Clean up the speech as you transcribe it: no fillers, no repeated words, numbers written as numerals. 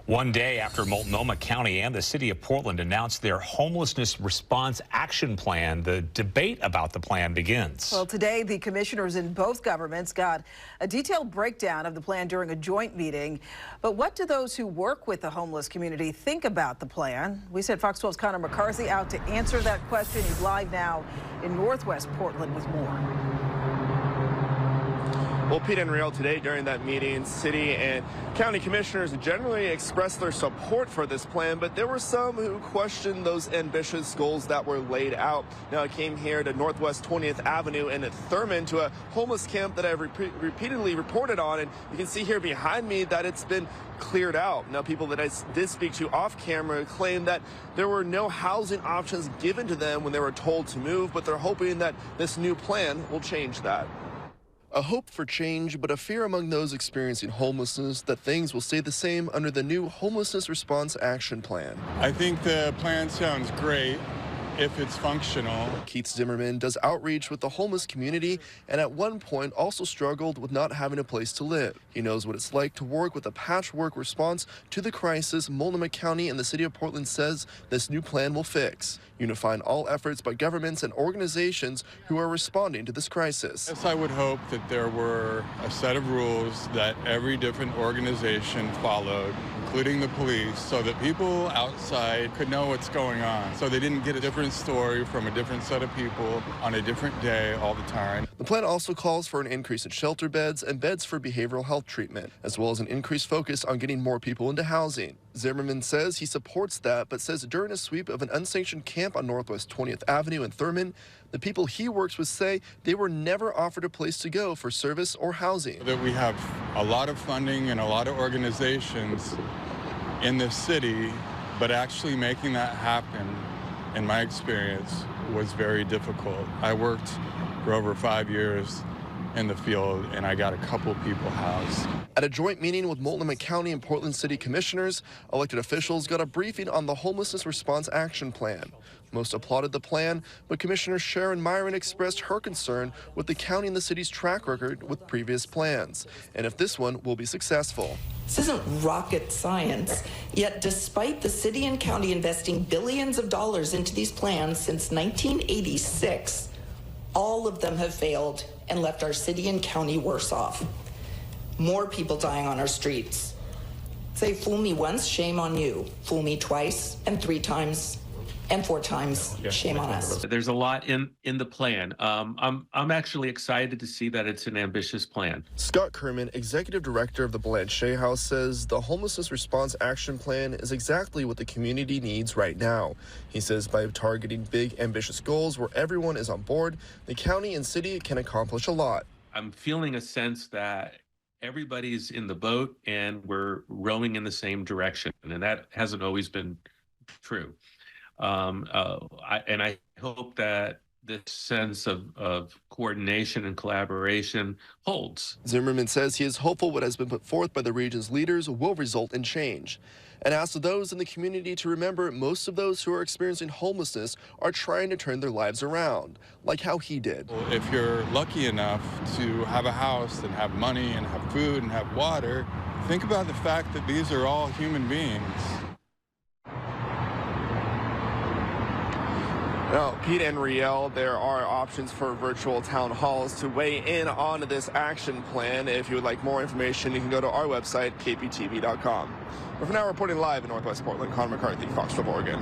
One day after Multnomah County and the city of Portland announced their Homelessness Response Action Plan, the debate about the plan begins. Well, today the commissioners in both governments got a detailed breakdown of the plan during a joint meeting. But what do those who work with the homeless community think about the plan? We sent Fox 12's Connor McCarthy out to answer that question. He's live now in Northwest Portland with more. Well, Pete and Riel, today during that meeting, city and county commissioners generally expressed their support for this plan, but there were some who questioned those ambitious goals that were laid out. Now, I came here to Northwest 20th Avenue and at Thurman to a homeless camp that I've repeatedly reported on, and you can see here behind me that it's been cleared out. Now, people that I did speak to off camera claim that there were no housing options given to them when they were told to move, but they're hoping that this new plan will change that. A hope for change, but a fear among those experiencing homelessness that things will stay the same under the new Homelessness Response Action Plan. I think the plan sounds great if it's functional. Keith Zimmerman does outreach with the homeless community and at one point also struggled with not having a place to live. He knows what it's like to work with a patchwork response to the crisis Multnomah County and the city of Portland says this new plan will fix, unifying all efforts by governments and organizations who are responding to this crisis. Yes, I would hope that there were a set of rules that every different organization followed, including the police, so that people outside could know what's going on, so they didn't get a different story from a different set of people on a different day all the time. The plan also calls for an increase in shelter beds and beds for behavioral health treatment, as well as an increased focus on getting more people into housing. Zimmerman says he supports that, but says during a sweep of an unsanctioned camp on Northwest 20th Avenue in Thurman, the people he works with say they were never offered a place to go for service or housing. That we have a lot of funding and a lot of organizations in this city, but actually making that happen, in my experience, was very difficult. I worked for over 5 years in the field, and I got a couple people housed. At a joint meeting with Multnomah County and Portland City Commissioners, elected officials got a briefing on the Homelessness Response Action Plan. Most applauded the plan, but Commissioner Sharon Myron expressed her concern with the county and the city's track record with previous plans, and if this one will be successful. This isn't rocket science, yet despite the city and county investing billions of dollars into these plans since 1986, all of them have failed and left our city and county worse off. More people dying on our streets. Say, fool me once, shame on you. Fool me twice, and 3 times, and 4 times, shame on us. There's a lot in the plan. I'm actually excited to see that it's an ambitious plan. Scott Kerman, executive director of the Blanchet House, says the Homelessness Response Action Plan is exactly what the community needs right now. He says by targeting big, ambitious goals where everyone is on board, the county and city can accomplish a lot. I'm feeling a sense that everybody's in the boat and we're rowing in the same direction, and that hasn't always been true. I hope that this sense of coordination and collaboration holds. Zimmerman says he is hopeful what has been put forth by the region's leaders will result in change, and asks those in the community to remember most of those who are experiencing homelessness are trying to turn their lives around, like how he did. If you're lucky enough to have a house and have money and have food and have water, think about the fact that these are all human beings. Now, Pete and Riel, there are options for virtual town halls to weigh in on this action plan. If you would like more information, you can go to our website, kptv.com. We're for now reporting live in Northwest Portland. Connor McCarthy, Fox 12 Oregon.